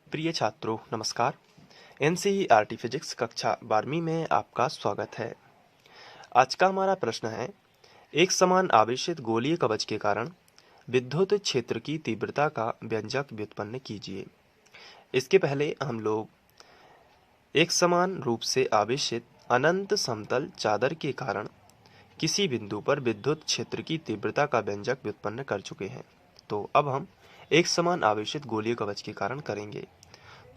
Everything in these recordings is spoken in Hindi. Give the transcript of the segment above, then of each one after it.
प्रिय छात्रों नमस्कार। एनसीईआरटी फिजिक्स कक्षा 12वीं में आपका स्वागत है। आज का हमारा प्रश्न है, एक समान आवेशित गोलीय कवच के कारण विद्युत क्षेत्र की तीव्रता का व्यंजक व्युत्पन्न कीजिए। इसके पहले हम लोग एक समान रूप से आवेशित अनंत समतल चादर के कारण किसी बिंदु पर विद्युत क्षेत्र की तीव्रता का व्यंजक व्युत्पन्न कर चुके हैं। तो अब हम एक समान आवेशित गोलीय कवच के कारण करेंगे।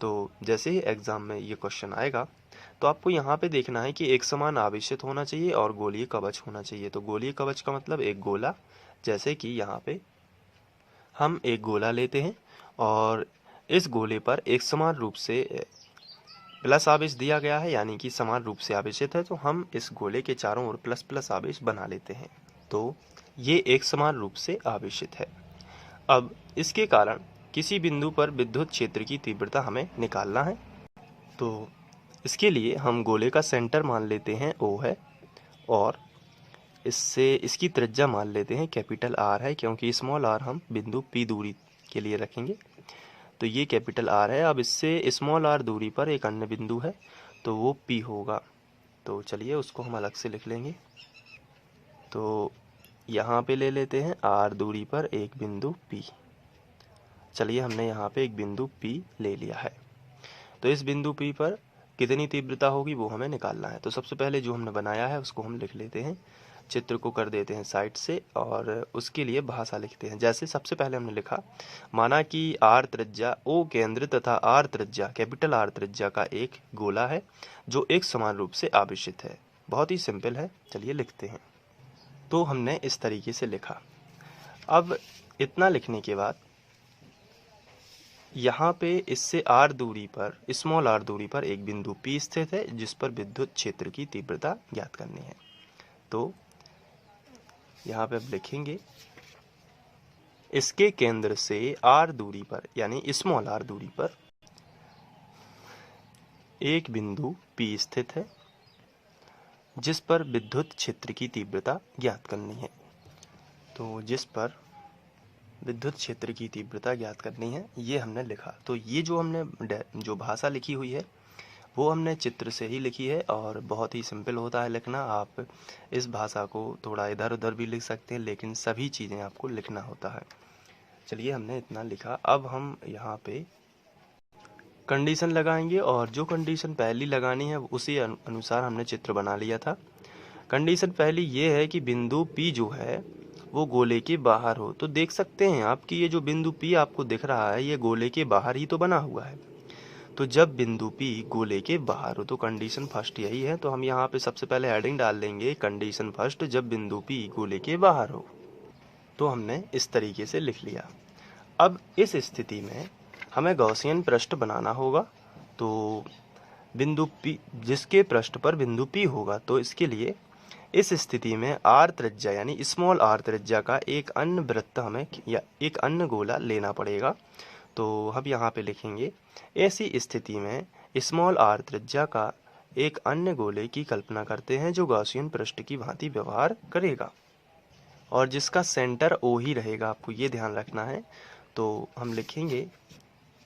तो जैसे ही एग्जाम में ये क्वेश्चन आएगा तो आपको यहाँ पे देखना है कि एक समान आवेशित होना चाहिए और गोलीय कवच होना चाहिए। तो गोलीय कवच का मतलब एक गोला, जैसे कि यहाँ पे हम एक गोला लेते हैं और इस गोले पर एक समान रूप से प्लस आवेश दिया गया है, यानी कि समान रूप से आवेशित है, तो हम इस गोले के चारों ओर प्लस प्लस आवेश बना लेते हैं। तो ये एक समान रूप से आवेशित है। अब इसके कारण किसी बिंदु पर विद्युत क्षेत्र की तीव्रता हमें निकालना है। तो इसके लिए हम गोले का सेंटर मान लेते हैं O है और इससे इसकी त्रिज्या मान लेते हैं कैपिटल R है, क्योंकि स्मॉल r हम बिंदु P दूरी के लिए रखेंगे। तो ये कैपिटल R है। अब इससे स्मॉल r दूरी पर एक अन्य बिंदु है तो वो P होगा। तो चलिए उसको हम अलग से लिख लेंगे। तो यहाँ पे ले लेते हैं R दूरी पर एक बिंदु P। चलिए हमने यहाँ पे एक बिंदु P ले लिया है। तो इस बिंदु P पर कितनी तीव्रता होगी वो हमें निकालना है। तो सबसे पहले जो हमने बनाया है उसको हम लिख लेते हैं, चित्र को कर देते हैं साइड से और उसके लिए भाषा लिखते हैं। जैसे सबसे पहले हमने लिखा, माना कि R त्रिज्या O केंद्र तथा R त्रिज्या कैपिटल R त्रिज्या का एक गोला है जो एक समान रूप से आवेशित है। बहुत ही सिंपल है, चलिए लिखते हैं। तो हमने इस तरीके से लिखा। अब इतना लिखने के बाद यहाँ पे इससे r दूरी पर स्मॉल r दूरी पर एक बिंदु P स्थित है जिस पर विद्युत क्षेत्र की तीव्रता ज्ञात करनी है। तो यहाँ पे अब लिखेंगे, इसके केंद्र से r दूरी पर यानी स्मॉल r दूरी पर एक बिंदु P स्थित है जिस पर विद्युत क्षेत्र की तीव्रता ज्ञात करनी है। तो जिस पर विद्युत क्षेत्र की तीव्रता ज्ञात करनी है ये हमने लिखा। तो ये जो हमने जो भाषा लिखी हुई है वो हमने चित्र से ही लिखी है और बहुत ही सिंपल होता है लिखना। आप इस भाषा को थोड़ा इधर उधर भी लिख सकते हैं, लेकिन सभी चीज़ें आपको लिखना होता है। चलिए हमने इतना लिखा। अब हम यहाँ पे कंडीशन लगाएंगे और जो कंडीशन पहली लगानी है उसी अनुसार हमने चित्र बना लिया था। कंडीशन पहली ये है कि बिंदु P जो है वो गोले के बाहर हो। तो देख सकते हैं आप कि ये जो बिंदु P आपको दिख रहा है ये गोले के बाहर ही तो बना हुआ है। तो जब बिंदु P गोले के बाहर हो तो कंडीशन फर्स्ट यही है। तो हम यहाँ पे सबसे पहले हेडिंग डाल देंगे, कंडीशन फर्स्ट जब बिंदु P गोले के बाहर हो। तो हमने इस तरीके से लिख लिया। अब इस स्थिति में हमें गॉसियन पृष्ठ बनाना होगा। तो बिंदु P जिसके पृष्ठ पर बिंदु P होगा, तो इसके लिए इस स्थिति में R त्रिज्या यानी स्मॉल r त्रिज्या का एक अन्य वृत्त हमें या एक अन्य गोला लेना पड़ेगा। तो हम यहाँ पे लिखेंगे, ऐसी स्थिति में स्मॉल r त्रिज्या का एक अन्य गोले की कल्पना करते हैं जो गॉसियन पृष्ठ की भांति व्यवहार करेगा और जिसका सेंटर O ही रहेगा। आपको ये ध्यान रखना है। तो हम लिखेंगे,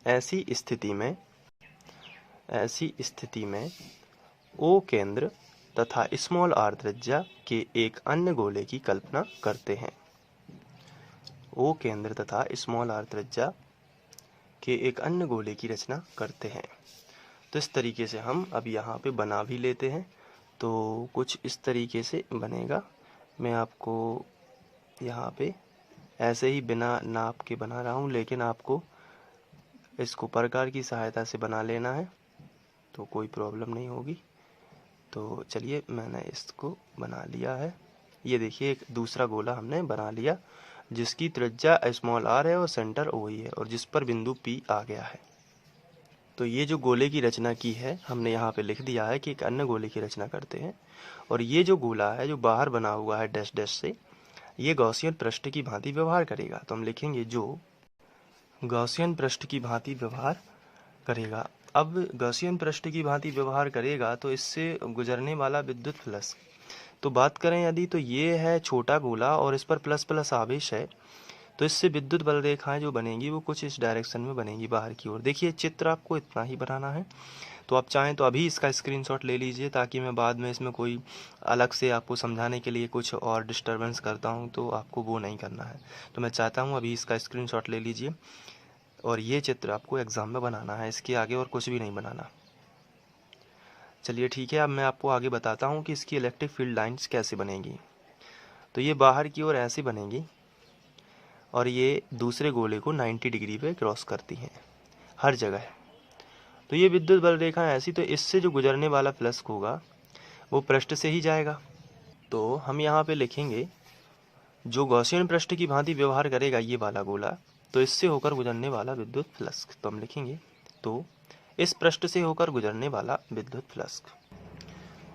ऐसी स्थिति में O केंद्र तथा स्मॉल r त्रिज्या के एक अन्य गोले की कल्पना करते हैं। O केंद्र तथा स्मॉल r त्रिज्या के एक अन्य गोले की रचना करते हैं। तो इस तरीके से हम अब यहाँ पे बना भी लेते हैं। तो कुछ इस तरीके से बनेगा। मैं आपको यहाँ पे ऐसे ही बिना नाप के बना रहा हूँ, लेकिन आपको इसको प्रकार की सहायता से बना लेना है तो कोई प्रॉब्लम नहीं होगी। तो चलिए मैंने इसको बना लिया है। ये देखिए एक दूसरा गोला हमने बना लिया जिसकी त्रिज्या स्मॉल r है और सेंटर O ही है और जिस पर बिंदु P आ गया है। तो ये जो गोले की रचना की है हमने यहाँ पे लिख दिया है कि एक अन्य गोले की रचना करते हैं। और ये जो गोला है जो बाहर बना हुआ है डैश डैश से, ये गॉसियन पृष्ठ की भांति व्यवहार करेगा। तो हम लिखेंगे जो गॉसियन पृष्ठ की भांति व्यवहार करेगा। अब गॉसियन पृष्ठ की भांति व्यवहार करेगा तो इससे गुजरने वाला विद्युत फ्लक्स, तो बात करें यदि, तो ये है छोटा गोला और इस पर प्लस प्लस आवेश है। तो इससे विद्युत बल रेखाएं जो बनेंगी वो कुछ इस डायरेक्शन में बनेंगी बाहर की ओर। देखिए चित्र आपको इतना ही बनाना है, तो आप चाहें तो अभी इसका स्क्रीनशॉट ले लीजिए, ताकि मैं बाद में इसमें कोई अलग से आपको समझाने के लिए कुछ और डिस्टरबेंस करता हूं तो आपको वो नहीं करना है। तो मैं चाहता हूं अभी इसका स्क्रीनशॉट ले लीजिए, और ये चित्र आपको एग्ज़ाम में बनाना है, इसके आगे और कुछ भी नहीं बनाना। चलिए ठीक है, अब मैं आपको आगे बताता हूँ कि इसकी इलेक्ट्रिक फील्ड लाइंस कैसे बनेंगी। तो ये बाहर की ओर ऐसे बनेंगी, और ये दूसरे गोले को 90 डिग्री पे क्रॉस करती हैं हर जगह। तो ये विद्युत बल रेखा ऐसी, तो इससे जो गुजरने वाला फ्लक्स होगा वो पृष्ठ से ही जाएगा। तो हम यहाँ पे लिखेंगे जो गॉसियन पृष्ठ की भांति व्यवहार करेगा ये वाला गोला, तो इससे होकर गुजरने वाला विद्युत फ्लक्स, तो हम लिखेंगे तो इस पृष्ठ से होकर गुजरने वाला विद्युत फ्लक्स,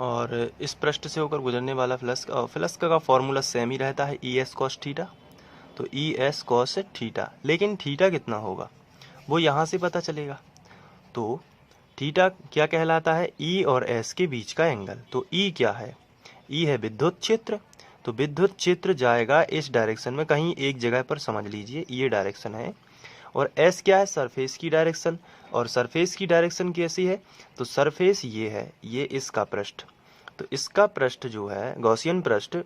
और इस पृष्ठ से होकर गुजरने वाला फ्लक्स का फॉर्मूला सेम ही रहता है, ई एस कॉस थीटा। तो ई एस कॉस थीटा, लेकिन थीटा कितना होगा वो यहाँ से पता चलेगा। तो थीटा क्या कहलाता है, ई और एस के बीच का एंगल। तो ई क्या है, ई है विद्युत क्षेत्र। तो विद्युत क्षेत्र जाएगा इस डायरेक्शन में, कहीं एक जगह पर समझ लीजिए ये डायरेक्शन है, और एस क्या है, सरफेस की डायरेक्शन। और सरफेस की डायरेक्शन कैसी है, तो सरफेस ये है, ये इसका पृष्ठ। तो इसका पृष्ठ जो है गॉसियन पृष्ठ,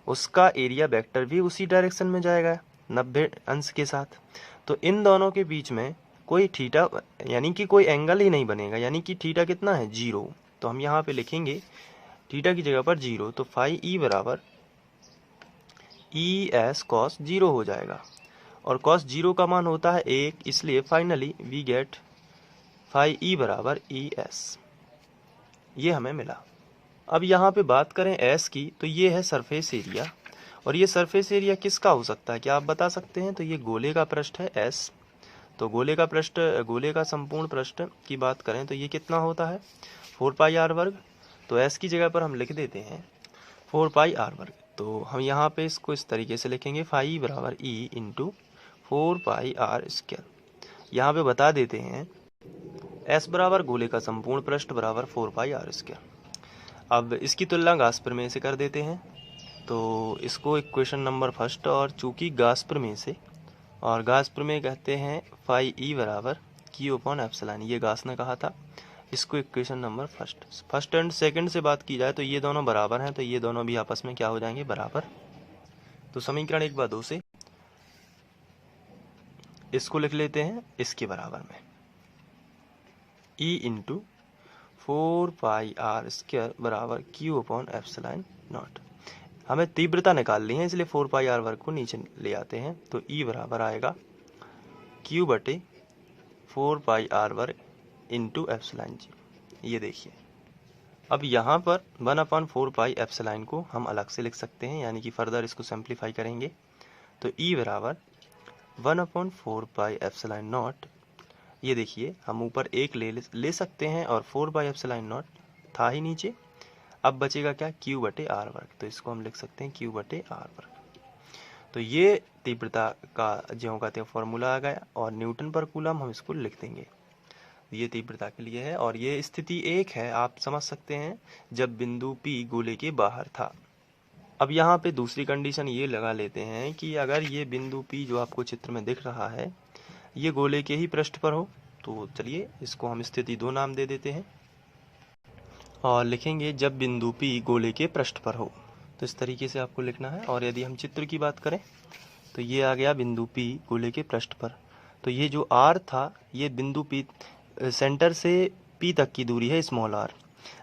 उसका एरिया वेक्टर भी उसी डायरेक्शन में जाएगा 90 अंश के साथ। तो इन दोनों के बीच में कोई थीटा यानी कि कोई एंगल ही नहीं बनेगा, यानी कि थीटा कितना है, 0। तो हम यहाँ पे लिखेंगे थीटा की जगह पर 0, तो फाई ई बराबर ई एस कॉस 0 हो जाएगा, और कॉस 0 का मान होता है 1, इसलिए finally we get phi E बराबर ई एस। ये हमें मिला। अब यहाँ पे बात करें एस की, तो ये है सरफेस एरिया, और ये सरफेस एरिया किसका हो सकता है, क्या आप बता सकते हैं। तो ये गोले का पृष्ठ है एस। तो गोले का संपूर्ण पृष्ठ की बात करें तो ये कितना होता है, 4 पाई आर वर्ग। तो एस की जगह पर हम लिख देते हैं 4 पाई आर वर्ग। तो हम यहाँ पे इसको इस तरीके से लिखेंगे, फाई बराबर E into 4 pi R square. यहाँ पे बता देते हैं एस बराबर गोले का संपूर्ण पृष्ठ बराबर 4 पाई आर स्क्वायर। अब इसकी तुलना गास प्रमेय से कर देते हैं। तो इसको इक्वेशन नंबर फर्स्ट, और चूंकि गास प्रमेय से, और गास प्रमेय कहते हैं फाई ई बराबर क्यू अपॉन एप्सिलॉन, ये गास ने कहा था। इसको equation number first and second से बात की जाए तो ये दोनों बराबर हैं, तो ये दोनों भी आपस में क्या हो जाएंगे, बराबर। तो समीकरण 1/2 से इसको लिख लेते हैं इसके बराबर में, E into 4 pi R square बराबर क्यू अपॉन एप्सिलॉन नॉट। हमें तीव्रता निकालनी है, इसलिए 4 पाई आर वर्ग को नीचे ले आते हैं। तो ई बराबर आएगा क्यू बटे 4 पाई आर वर्ग इंटू एप्सिलॉन जी। ये देखिए, अब यहाँ पर 1/4 पाई एप्सिलॉन को हम अलग से लिख सकते हैं, यानी कि फर्दर इसको सिंप्लीफाई करेंगे। तो ई बराबर 1/4 पाई एप्सिलॉन नॉट, ये देखिए हम ऊपर एक ले सकते हैं, और 4 पाई एप्सिलॉन नॉट था ही नीचे। अब बचेगा क्या, क्यू बटे आर वर्ग। तो इसको हम लिख सकते हैं क्यू बटे आर वर्ग। तो ये तीव्रता का ज्यों का त्यों फॉर्मूला आ गया, और न्यूटन पर कूलम हम इसको लिख देंगे। ये तीव्रता के लिए है, और ये स्थिति 1 है, आप समझ सकते हैं, जब बिंदु P गोले के बाहर था। अब यहाँ पे दूसरी कंडीशन ये लगा लेते हैं कि अगर ये बिंदु P जो आपको चित्र में दिख रहा है ये गोले के ही पृष्ठ पर हो, तो चलिए इसको हम स्थिति 2 नाम दे देते हैं, और लिखेंगे जब बिंदु P गोले के पृष्ठ पर हो। तो इस तरीके से आपको लिखना है। और यदि हम चित्र की बात करें तो ये आ गया बिंदु P गोले के पृष्ठ पर। तो ये जो R था, ये बिंदु P सेंटर से P तक की दूरी है, स्मॉल r।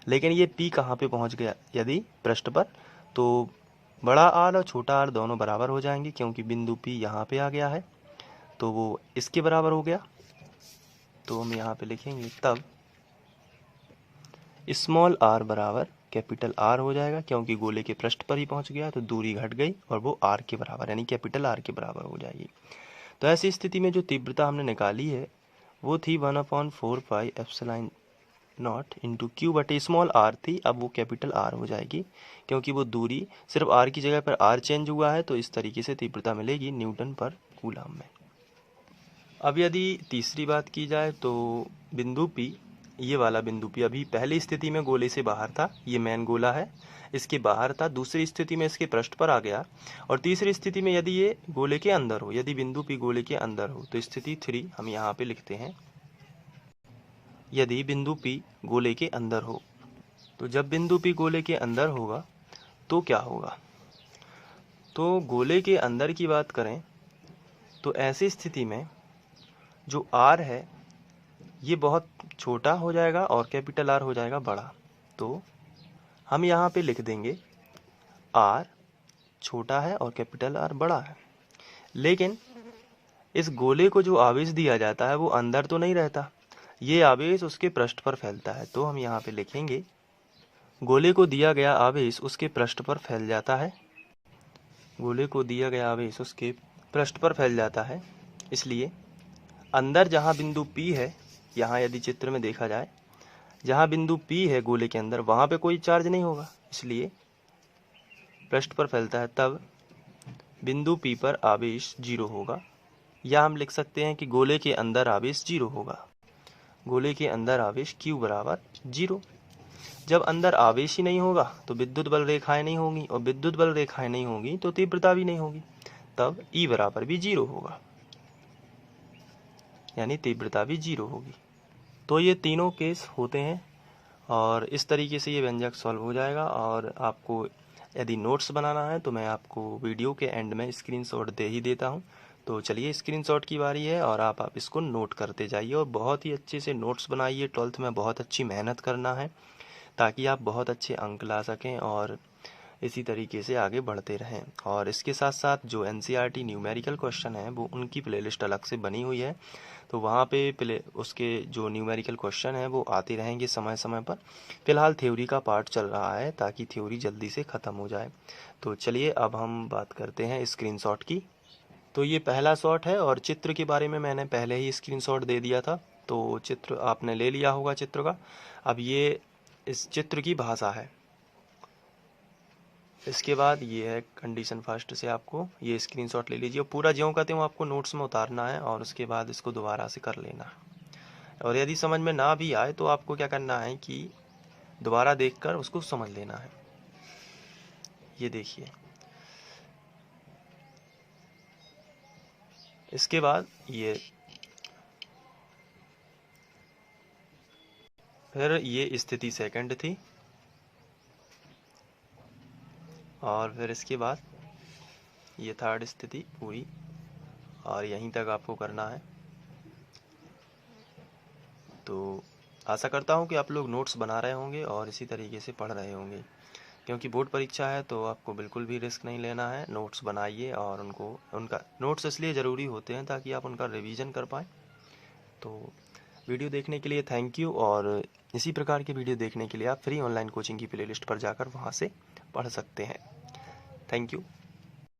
लेकिन ये P कहाँ पे पहुँच गया, यदि पृष्ठ पर, तो बड़ा R और छोटा r दोनों बराबर हो जाएंगे, क्योंकि बिंदु P यहाँ पे आ गया है, तो वो इसके बराबर हो गया। तो हम यहाँ पे लिखेंगे तब स्मॉल r बराबर कैपिटल R हो जाएगा, क्योंकि गोले के पृष्ठ पर ही पहुँच गया, तो दूरी घट गई और वो r के बराबर यानी कैपिटल R के बराबर हो जाएगी। तो ऐसी स्थिति में जो तीव्रता हमने निकाली है वो थी 1/4 pi epsilon not into Q बटे स्मॉल r थी, अब वो कैपिटल R हो जाएगी, क्योंकि वो दूरी सिर्फ r की जगह पर r चेंज हुआ है। तो इस तरीके से तीव्रता मिलेगी न्यूटन पर कूलम में। अब यदि तीसरी बात की जाए तो बिंदु P ये वाला बिंदु P अभी पहली स्थिति में गोले से बाहर था, ये मेन गोला है, इसके बाहर था, दूसरी स्थिति में इसके पृष्ठ पर आ गया, और तीसरी स्थिति में यदि ये गोले के अंदर हो, यदि बिंदु P गोले के अंदर हो, तो स्थिति 3 हम यहाँ पे लिखते हैं, यदि बिंदु P गोले के अंदर हो। तो जब बिंदु P गोले के अंदर होगा तो क्या होगा? तो गोले के अंदर की बात करें तो ऐसी स्थिति में जो R है ये बहुत छोटा हो जाएगा और कैपिटल R हो जाएगा बड़ा। तो हम यहाँ पे लिख देंगे R छोटा है और कैपिटल R बड़ा है। लेकिन इस गोले को जो आवेश दिया जाता है वो अंदर तो नहीं रहता, ये आवेश उसके पृष्ठ पर फैलता है। तो हम यहाँ पे लिखेंगे गोले को दिया गया आवेश उसके पृष्ठ पर फैल जाता है, गोले को दिया गया आवेश उसके पृष्ठ पर फैल जाता है। इसलिए अंदर जहाँ बिंदु P है, यहाँ यदि चित्र में देखा जाए, जहाँ बिंदु P है गोले के अंदर वहाँ पे कोई चार्ज नहीं होगा, इसलिए पृष्ठ पर फैलता है, तब बिंदु P पर आवेश 0 होगा। या हम लिख सकते हैं कि गोले के अंदर आवेश 0 होगा, गोले के अंदर आवेश Q बराबर 0। जब अंदर आवेश ही नहीं होगा तो विद्युत बल रेखाएं नहीं होंगी, और विद्युत बल रेखाएं नहीं होंगी तो तीव्रता भी नहीं होगी, तब E बराबर भी 0 होगा, यानी तीव्रता भी 0 होगी। तो ये तीनों केस होते हैं, और इस तरीके से ये व्यंजक सॉल्व हो जाएगा। और आपको यदि नोट्स बनाना है तो मैं आपको वीडियो के एंड में स्क्रीनशॉट दे ही देता हूँ। तो चलिए स्क्रीनशॉट की बारी है, और आप इसको नोट करते जाइए और बहुत ही अच्छे से नोट्स बनाइए। 12th में बहुत अच्छी मेहनत करना है ताकि आप बहुत अच्छे अंक ला सकें और इसी तरीके से आगे बढ़ते रहें। और इसके साथ साथ जो NCERT न्यूमेरिकल क्वेश्चन है वो उनकी प्लेलिस्ट अलग से बनी हुई है, तो वहाँ पे उसके जो न्यूमेरिकल क्वेश्चन है वो आते रहेंगे समय समय पर। फिलहाल थ्योरी का पार्ट चल रहा है ताकि थ्योरी जल्दी से ख़त्म हो जाए। तो चलिए अब हम बात करते हैं स्क्रीनशॉट की। तो ये पहला शॉट है, और चित्र के बारे में मैंने पहले ही स्क्रीनशॉट दे दिया था, तो चित्र आपने ले लिया होगा चित्र का। अब ये इस चित्र की भाषा है। इसके बाद ये है कंडीशन फर्स्ट से, आपको ये स्क्रीनशॉट ले लीजिए, पूरा ज्यों का त्यों आपको नोट्स में उतारना है, और उसके बाद इसको दोबारा से कर लेना। और यदि समझ में ना भी आए तो आपको क्या करना है कि दोबारा देखकर उसको समझ लेना है। ये देखिए, इसके बाद ये फिर ये स्थिति सेकंड थी, और फिर इसके बाद ये थर्ड स्थिति पूरी, और यहीं तक आपको करना है। तो आशा करता हूँ कि आप लोग नोट्स बना रहे होंगे और इसी तरीके से पढ़ रहे होंगे, क्योंकि बोर्ड परीक्षा है तो आपको बिल्कुल भी रिस्क नहीं लेना है। नोट्स बनाइए, और उनका नोट्स इसलिए ज़रूरी होते हैं ताकि आप उनका रिवीजन कर पाएँ। तो वीडियो देखने के लिए थैंक यू, और इसी प्रकार के वीडियो देखने के लिए आप फ्री ऑनलाइन कोचिंग की प्लेलिस्ट पर जाकर वहाँ से पढ़ सकते हैं। Thank you.